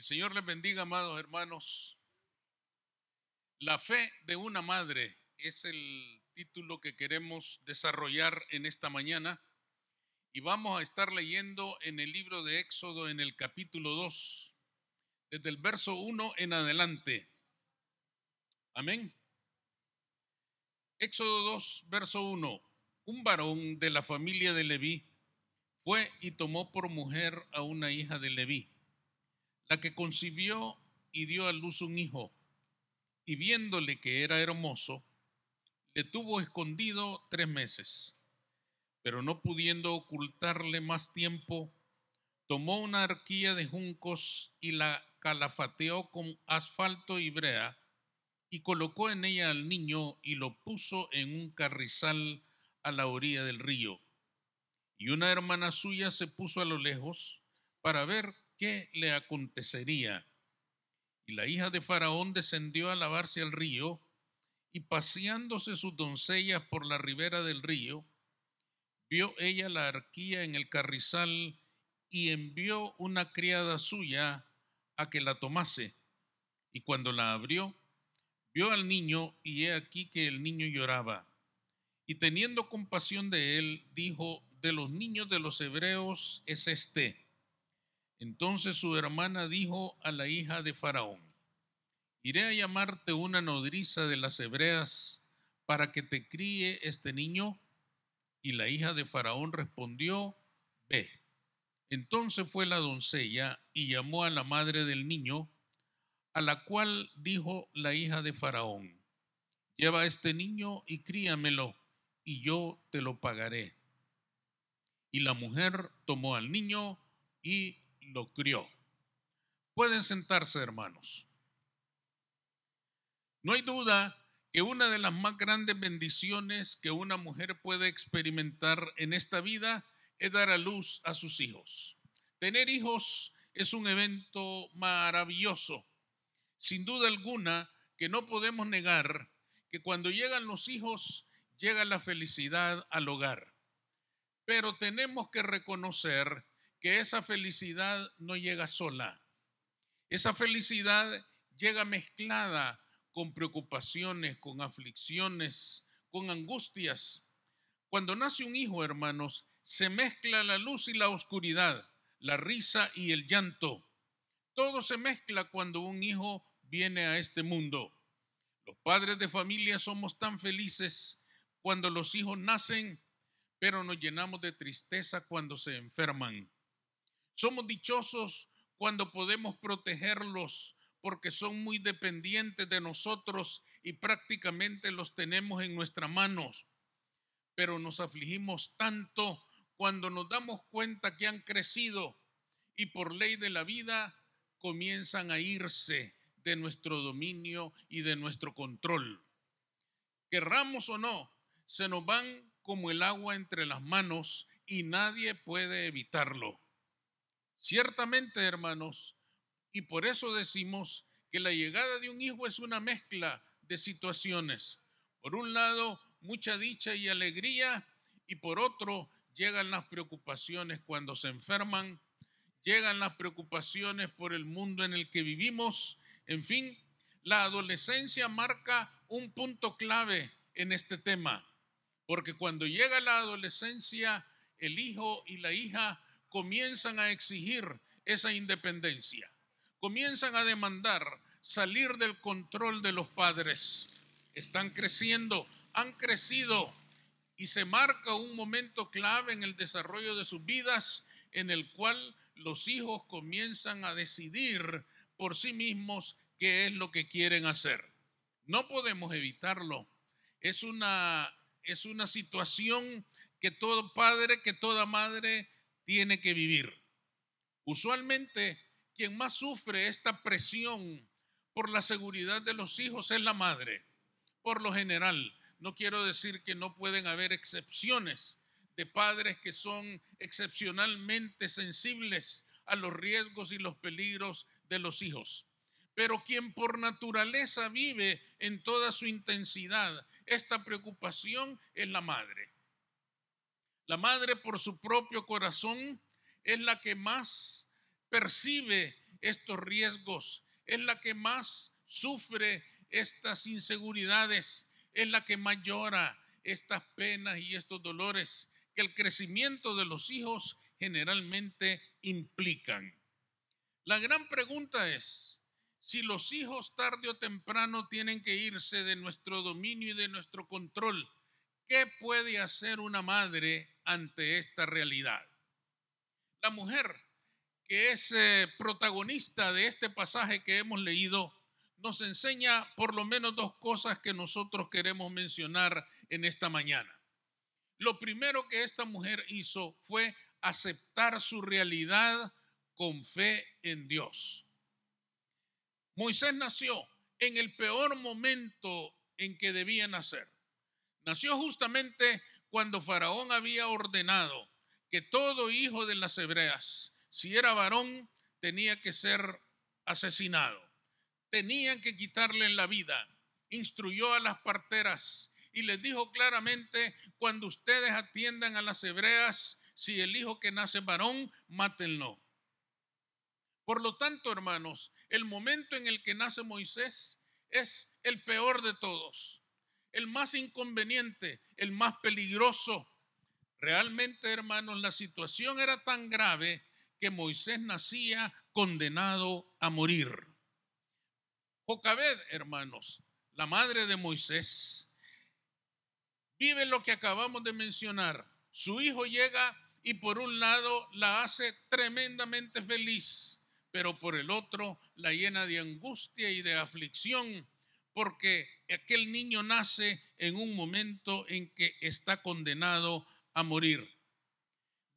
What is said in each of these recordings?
El Señor les bendiga, amados hermanos. La fe de una madre es el título que queremos desarrollar en esta mañana y vamos a estar leyendo en el libro de Éxodo en el capítulo 2, desde el verso 1 en adelante. Amén. Éxodo 2, verso 1. Un varón de la familia de Leví fue y tomó por mujer a una hija de Leví, la que concibió y dio a luz un hijo. Y viéndole que era hermoso, le tuvo escondido 3 meses. Pero no pudiendo ocultarle más tiempo, tomó una arquilla de juncos y la calafateó con asfalto y brea, y colocó en ella al niño y lo puso en un carrizal a la orilla del río. Y una hermana suya se puso a lo lejos para ver qué le acontecería. Y la hija de Faraón descendió a lavarse al río, y paseándose sus doncellas por la ribera del río, vio ella la arquilla en el carrizal y envió una criada suya a que la tomase. Y cuando la abrió, vio al niño y he aquí que el niño lloraba. Y teniendo compasión de él, dijo: de los niños de los hebreos es este. Entonces su hermana dijo a la hija de Faraón: iré a llamarte una nodriza de las hebreas para que te críe este niño. Y la hija de Faraón respondió: ve. Entonces fue la doncella y llamó a la madre del niño, a la cual dijo la hija de Faraón: lleva a este niño y críamelo, y yo te lo pagaré. Y la mujer tomó al niño y lo crió. Pueden sentarse, hermanos. No hay duda que una de las más grandes bendiciones que una mujer puede experimentar en esta vida es dar a luz a sus hijos. Tener hijos es un evento maravilloso. Sin duda alguna que no podemos negar que cuando llegan los hijos llega la felicidad al hogar. Pero tenemos que reconocer que esa felicidad no llega sola. Esa felicidad llega mezclada con preocupaciones, con aflicciones, con angustias. Cuando nace un hijo, hermanos, se mezcla la luz y la oscuridad, la risa y el llanto. Todo se mezcla cuando un hijo viene a este mundo. Los padres de familia somos tan felices cuando los hijos nacen, pero nos llenamos de tristeza cuando se enferman. Somos dichosos cuando podemos protegerlos porque son muy dependientes de nosotros y prácticamente los tenemos en nuestras manos. Pero nos afligimos tanto cuando nos damos cuenta que han crecido y por ley de la vida comienzan a irse de nuestro dominio y de nuestro control. Querramos o no, se nos van como el agua entre las manos y nadie puede evitarlo. Ciertamente, hermanos, y por eso decimos que la llegada de un hijo es una mezcla de situaciones. Por un lado, mucha dicha y alegría, y por otro, llegan las preocupaciones cuando se enferman, llegan las preocupaciones por el mundo en el que vivimos. En fin, la adolescencia marca un punto clave en este tema, porque cuando llega la adolescencia, el hijo y la hija comienzan a exigir esa independencia, comienzan a demandar salir del control de los padres. Están creciendo, han crecido y se marca un momento clave en el desarrollo de sus vidas en el cual los hijos comienzan a decidir por sí mismos qué es lo que quieren hacer. No podemos evitarlo. Es una situación que todo padre, que toda madre tiene que vivir. Usualmente, quien más sufre esta presión por la seguridad de los hijos es la madre. Por lo general, no quiero decir que no pueden haber excepciones de padres que son excepcionalmente sensibles a los riesgos y los peligros de los hijos. Pero quien por naturaleza vive en toda su intensidad esta preocupación es la madre. La madre por su propio corazón es la que más percibe estos riesgos, es la que más sufre estas inseguridades, es la que más llora estas penas y estos dolores que el crecimiento de los hijos generalmente implican. La gran pregunta es, si los hijos tarde o temprano tienen que irse de nuestro dominio y de nuestro control, ¿qué puede hacer una madre ante esta realidad? La mujer, que es protagonista de este pasaje que hemos leído, nos enseña por lo menos dos cosas que nosotros queremos mencionar en esta mañana. Lo primero que esta mujer hizo fue aceptar su realidad con fe en Dios. Moisés nació en el peor momento en que debía nacer. Nació justamente cuando Faraón había ordenado que todo hijo de las hebreas, si era varón, tenía que ser asesinado. Tenían que quitarle la vida. Instruyó a las parteras y les dijo claramente, cuando ustedes atiendan a las hebreas, si el hijo que nace varón, mátenlo. Por lo tanto, hermanos, el momento en el que nace Moisés es el peor de todos, el más inconveniente, el más peligroso. Realmente, hermanos, la situación era tan grave que Moisés nacía condenado a morir. Jocabed, hermanos, la madre de Moisés, vive lo que acabamos de mencionar. Su hijo llega y por un lado la hace tremendamente feliz, pero por el otro la llena de angustia y de aflicción, porque aquel niño nace en un momento en que está condenado a morir.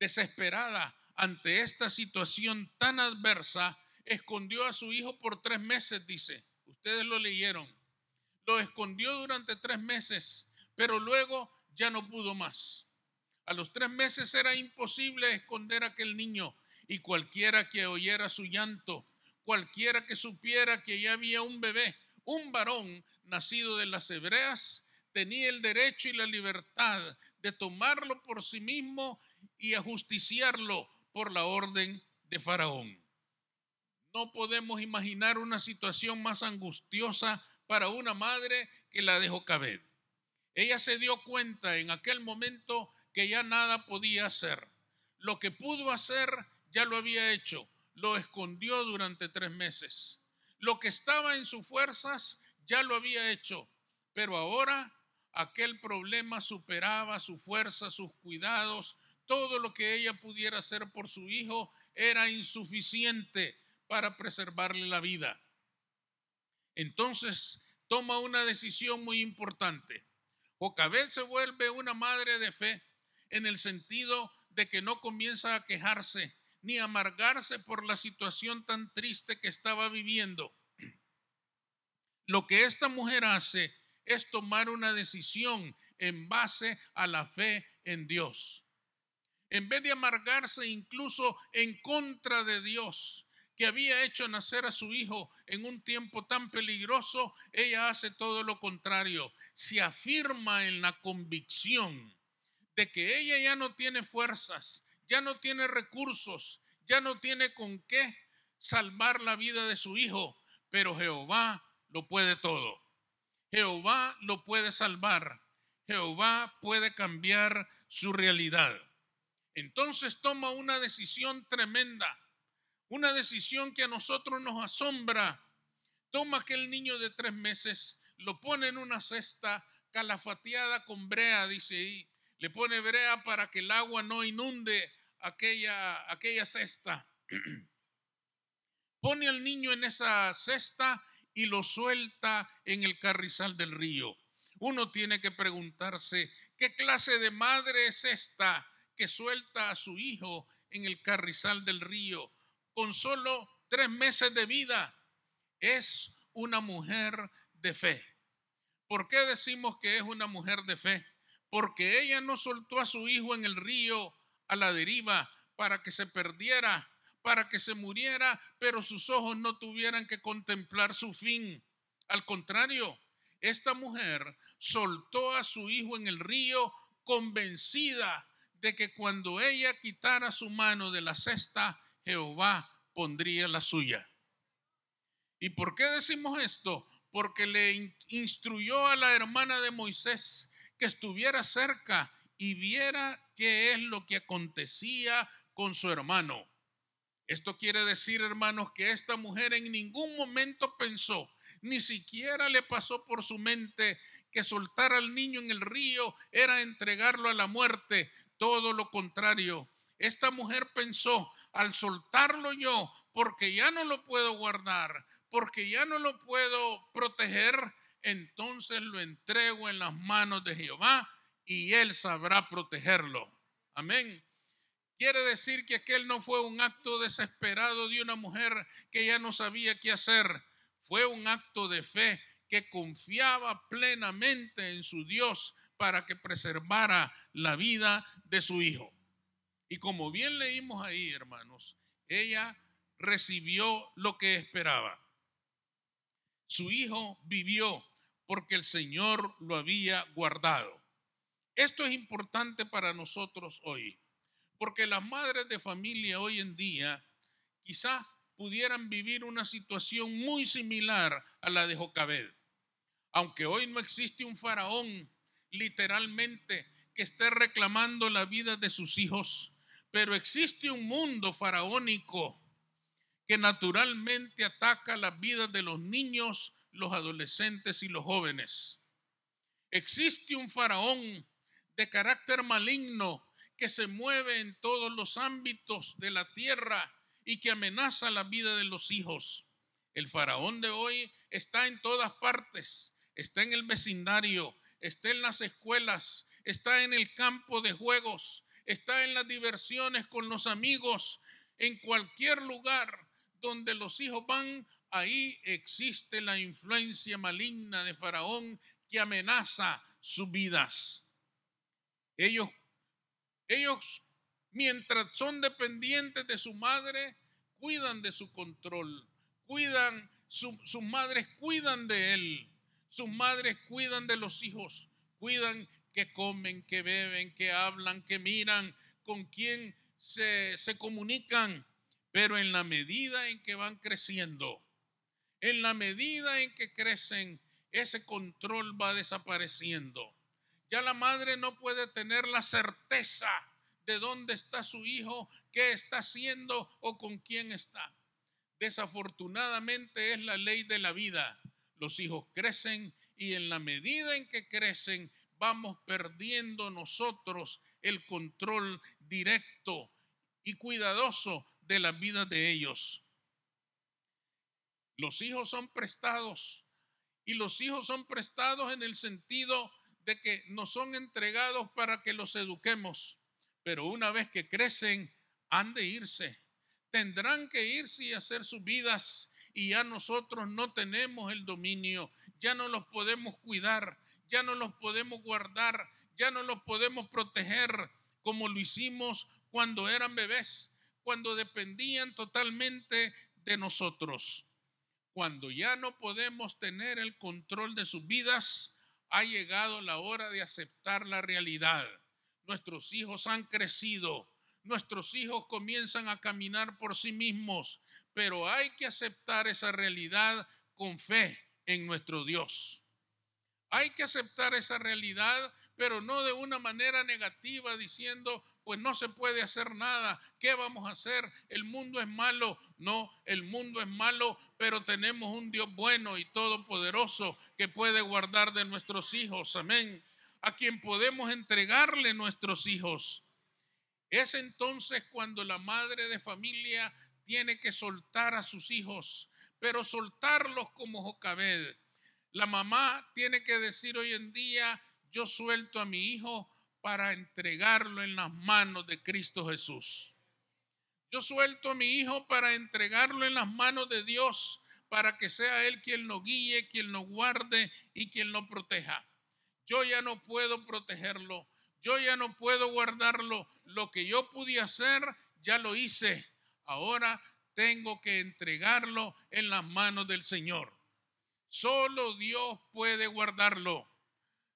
Desesperada ante esta situación tan adversa, escondió a su hijo por 3 meses, dice. Ustedes lo leyeron. Lo escondió durante 3 meses, pero luego ya no pudo más. A los 3 meses era imposible esconder a aquel niño, y cualquiera que oyera su llanto, cualquiera que supiera que ya había un bebé, un varón nacido de las hebreas, tenía el derecho y la libertad de tomarlo por sí mismo y ajusticiarlo por la orden de Faraón. No podemos imaginar una situación más angustiosa para una madre que la de Jocabed. Ella se dio cuenta en aquel momento que ya nada podía hacer. Lo que pudo hacer ya lo había hecho. Lo escondió durante 3 meses. Lo que estaba en sus fuerzas ya lo había hecho. Pero ahora aquel problema superaba su fuerza, sus cuidados. Todo lo que ella pudiera hacer por su hijo era insuficiente para preservarle la vida. Entonces toma una decisión muy importante. Jocabed se vuelve una madre de fe en el sentido de que no comienza a quejarse ni a amargarse por la situación tan triste que estaba viviendo. Lo que esta mujer hace es tomar una decisión en base a la fe en Dios. En vez de amargarse incluso en contra de Dios, que había hecho nacer a su hijo en un tiempo tan peligroso, ella hace todo lo contrario. Se afirma en la convicción de que ella ya no tiene fuerzas, ya no tiene recursos, ya no tiene con qué salvar la vida de su hijo, pero Jehová lo puede todo. Jehová lo puede salvar. Jehová puede cambiar su realidad. Entonces toma una decisión tremenda, una decisión que a nosotros nos asombra. Toma aquel niño de 3 meses, lo pone en una cesta calafateada con brea, dice ahí. Le pone brea para que el agua no inunde aquella cesta. Pone al niño en esa cesta y lo suelta en el carrizal del río. Uno tiene que preguntarse, ¿qué clase de madre es esta que suelta a su hijo en el carrizal del río con solo 3 meses de vida? Es una mujer de fe. ¿Por qué decimos que es una mujer de fe? Porque ella no soltó a su hijo en el río a la deriva para que se perdiera, para que se muriera, pero sus ojos no tuvieran que contemplar su fin. Al contrario, esta mujer soltó a su hijo en el río convencida de que cuando ella quitara su mano de la cesta, Jehová pondría la suya. ¿Y por qué decimos esto? Porque le instruyó a la hermana de Moisés que estuviera cerca y viera qué es lo que acontecía con su hermano. Esto quiere decir, hermanos, que esta mujer en ningún momento pensó, ni siquiera le pasó por su mente que soltar al niño en el río era entregarlo a la muerte. Todo lo contrario. Esta mujer pensó, al soltarlo yo, porque ya no lo puedo guardar, porque ya no lo puedo proteger, entonces lo entrego en las manos de Jehová y él sabrá protegerlo. Amén. Quiere decir que aquel no fue un acto desesperado de una mujer que ya no sabía qué hacer. Fue un acto de fe que confiaba plenamente en su Dios para que preservara la vida de su hijo. Y como bien leímos ahí, hermanos, ella recibió lo que esperaba. Su hijo vivió porque el Señor lo había guardado. Esto es importante para nosotros hoy, porque las madres de familia hoy en día quizás pudieran vivir una situación muy similar a la de Jocabed. Aunque hoy no existe un faraón literalmente que esté reclamando la vida de sus hijos, pero existe un mundo faraónico que naturalmente ataca las vidas de los niños, los adolescentes y los jóvenes. Existe un faraón de carácter maligno que se mueve en todos los ámbitos de la tierra y que amenaza la vida de los hijos. El faraón de hoy está en todas partes, está en el vecindario, está en las escuelas, está en el campo de juegos, está en las diversiones con los amigos, en cualquier lugar donde los hijos van, ahí existe la influencia maligna de Faraón que amenaza sus vidas. Ellos, mientras son dependientes de su madre, cuidan de su control, sus madres cuidan de él, sus madres cuidan de los hijos, cuidan que comen, que beben, que hablan, que miran, con quién se comunican. Pero en la medida en que van creciendo, en la medida en que crecen, ese control va desapareciendo. Ya la madre no puede tener la certeza de dónde está su hijo, qué está haciendo o con quién está. Desafortunadamente es la ley de la vida. Los hijos crecen y en la medida en que crecen vamos perdiendo nosotros el control directo y cuidadoso de la vida de ellos. Los hijos son prestados y los hijos son prestados en el sentido de que nos son entregados para que los eduquemos, pero una vez que crecen han de irse, tendrán que irse y hacer sus vidas y ya nosotros no tenemos el dominio, ya no los podemos cuidar, ya no los podemos guardar, ya no los podemos proteger como lo hicimos cuando eran bebés, cuando dependían totalmente de nosotros. Cuando ya no podemos tener el control de sus vidas, ha llegado la hora de aceptar la realidad. Nuestros hijos han crecido, nuestros hijos comienzan a caminar por sí mismos, pero hay que aceptar esa realidad con fe en nuestro Dios. Hay que aceptar esa realidad, pero no de una manera negativa diciendo, pues no se puede hacer nada, ¿qué vamos a hacer? El mundo es malo. No, el mundo es malo, pero tenemos un Dios bueno y todopoderoso que puede guardar de nuestros hijos, amén, a quien podemos entregarle nuestros hijos. Es entonces cuando la madre de familia tiene que soltar a sus hijos, pero soltarlos como Jocabed. La mamá tiene que decir hoy en día, yo suelto a mi hijo para entregarlo en las manos de Cristo Jesús. Yo suelto a mi hijo para entregarlo en las manos de Dios, para que sea Él quien lo guíe, quien lo guarde y quien lo proteja. Yo ya no puedo protegerlo, yo ya no puedo guardarlo. Lo que yo pude hacer, ya lo hice. Ahora tengo que entregarlo en las manos del Señor. Solo Dios puede guardarlo.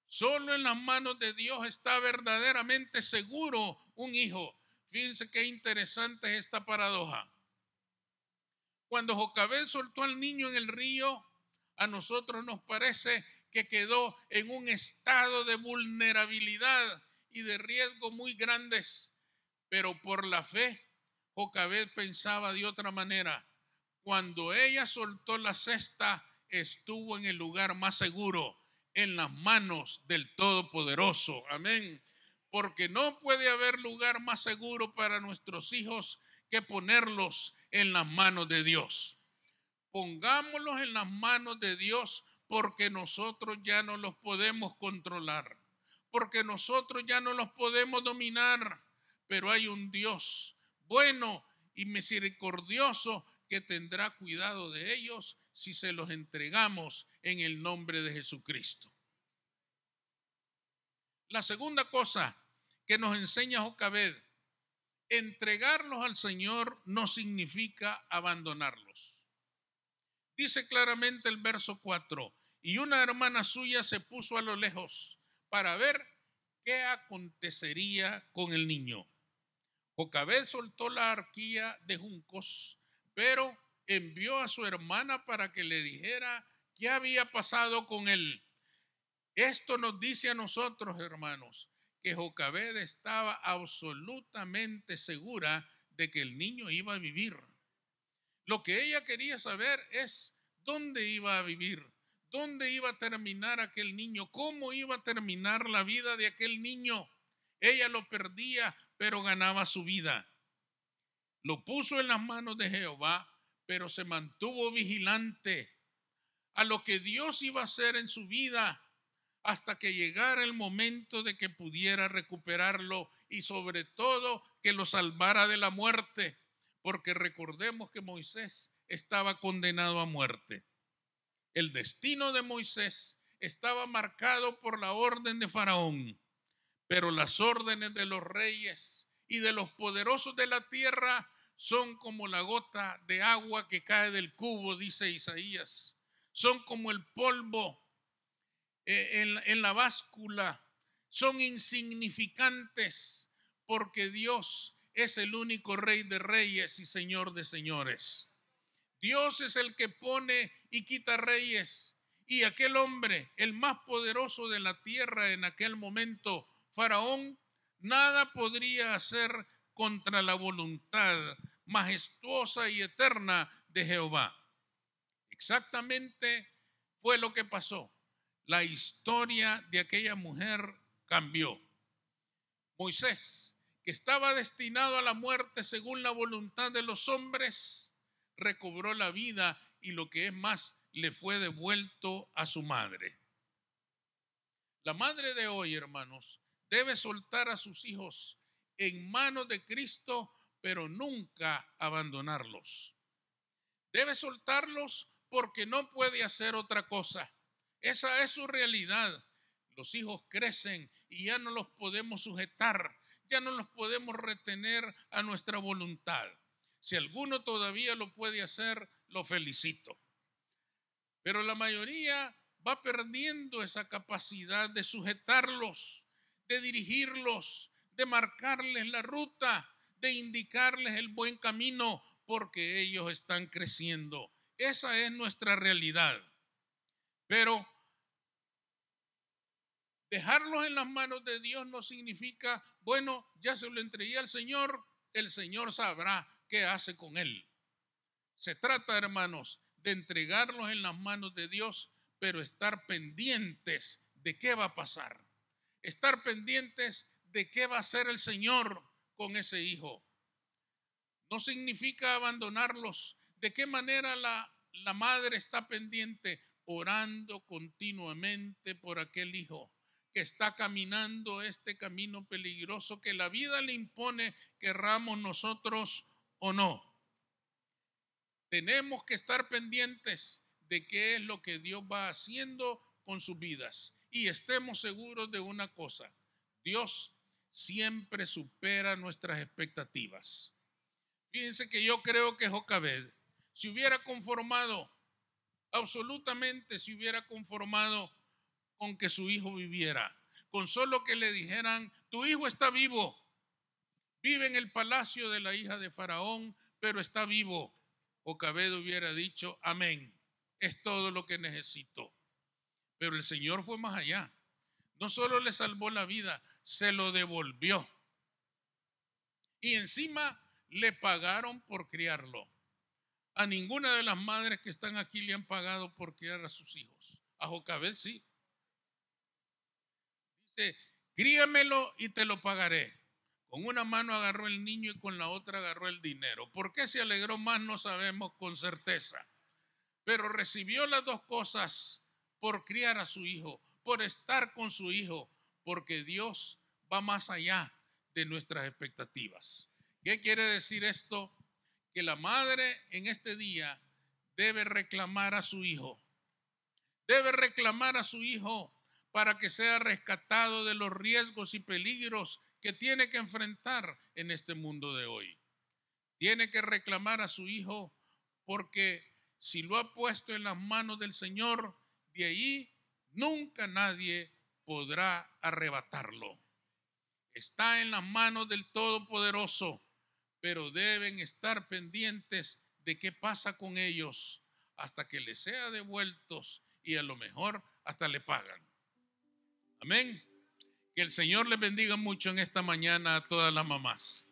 Solo en las manos de Dios está verdaderamente seguro un hijo. Fíjense qué interesante es esta paradoja. Cuando Jocabed soltó al niño en el río, a nosotros nos parece que quedó en un estado de vulnerabilidad y de riesgo muy grandes, pero por la fe, Jocabed pensaba de otra manera. Cuando ella soltó la cesta, estuvo en el lugar más seguro, en las manos del Todopoderoso. Amén. Porque no puede haber lugar más seguro para nuestros hijos que ponerlos en las manos de Dios. Pongámoslos en las manos de Dios, porque nosotros ya no los podemos controlar, porque nosotros ya no los podemos dominar, pero hay un Dios bueno y misericordioso que tendrá cuidado de ellos si se los entregamos en el nombre de Jesucristo. La segunda cosa que nos enseña Jocabed: entregarlos al Señor no significa abandonarlos. Dice claramente el verso 4: y una hermana suya se puso a lo lejos para ver qué acontecería con el niño. Jocabed soltó la arquilla de juncos, pero envió a su hermana para que le dijera qué había pasado con él. Esto nos dice a nosotros, hermanos, que Jocabed estaba absolutamente segura de que el niño iba a vivir. Lo que ella quería saber es dónde iba a vivir, dónde iba a terminar aquel niño, cómo iba a terminar la vida de aquel niño. Ella lo perdía, pero ganaba su vida. Lo puso en las manos de Jehová, pero se mantuvo vigilante a lo que Dios iba a hacer en su vida hasta que llegara el momento de que pudiera recuperarlo y sobre todo que lo salvara de la muerte, porque recordemos que Moisés estaba condenado a muerte. El destino de Moisés estaba marcado por la orden de Faraón, pero las órdenes de los reyes y de los poderosos de la tierra son como la gota de agua que cae del cubo, dice Isaías. Son como el polvo en la báscula. Son insignificantes porque Dios es el único Rey de reyes y Señor de señores. Dios es el que pone y quita reyes. Y aquel hombre, el más poderoso de la tierra en aquel momento, Faraón, nada podría hacer contra la voluntad majestuosa y eterna de Jehová. Exactamente fue lo que pasó. La historia de aquella mujer cambió. Moisés, que estaba destinado a la muerte según la voluntad de los hombres, recobró la vida y lo que es más, le fue devuelto a su madre. La madre de hoy, hermanos, debe soltar a sus hijos en manos de Cristo, pero nunca abandonarlos. Debe soltarlos porque no puede hacer otra cosa. Esa es su realidad. Los hijos crecen y ya no los podemos sujetar, ya no los podemos retener a nuestra voluntad. Si alguno todavía lo puede hacer, lo felicito. Pero la mayoría va perdiendo esa capacidad de sujetarlos, de dirigirlos, de marcarles la ruta, de indicarles el buen camino, porque ellos están creciendo. Esa es nuestra realidad. Pero dejarlos en las manos de Dios no significa, bueno, ya se lo entregué al Señor, el Señor sabrá qué hace con él. Se trata, hermanos, de entregarlos en las manos de Dios, pero estar pendientes de qué va a pasar. Estar pendientes de qué va a hacer el Señor con ese hijo. No significa abandonarlos. ¿De qué manera la madre está pendiente? Orando continuamente por aquel hijo que está caminando este camino peligroso que la vida le impone, querramos nosotros o no. Tenemos que estar pendientes de qué es lo que Dios va haciendo con sus vidas. Y estemos seguros de una cosa: Dios siempre supera nuestras expectativas. Fíjense que yo creo que Jocabed se hubiera conformado, absolutamente se hubiera conformado con que su hijo viviera, con solo que le dijeran: tu hijo está vivo, vive en el palacio de la hija de Faraón, pero está vivo. Jocabed hubiera dicho, amén, es todo lo que necesito. Pero el Señor fue más allá. No solo le salvó la vida, se lo devolvió. Y encima le pagaron por criarlo. A ninguna de las madres que están aquí le han pagado por criar a sus hijos. A Jocabed sí. Dice, críamelo y te lo pagaré. Con una mano agarró el niño y con la otra agarró el dinero. ¿Por qué se alegró más? No sabemos con certeza. Pero recibió las dos cosas por criar a su hijo, por estar con su hijo, porque Dios va más allá de nuestras expectativas. ¿Qué quiere decir esto? Que la madre en este día debe reclamar a su hijo. Debe reclamar a su hijo para que sea rescatado de los riesgos y peligros que tiene que enfrentar en este mundo de hoy. Tiene que reclamar a su hijo porque si lo ha puesto en las manos del Señor, de ahí nunca nadie podrá arrebatarlo. Está en las manos del Todopoderoso, pero deben estar pendientes de qué pasa con ellos hasta que les sea devueltos y a lo mejor hasta le pagan. Amén. Que el Señor les bendiga mucho en esta mañana a todas las mamás.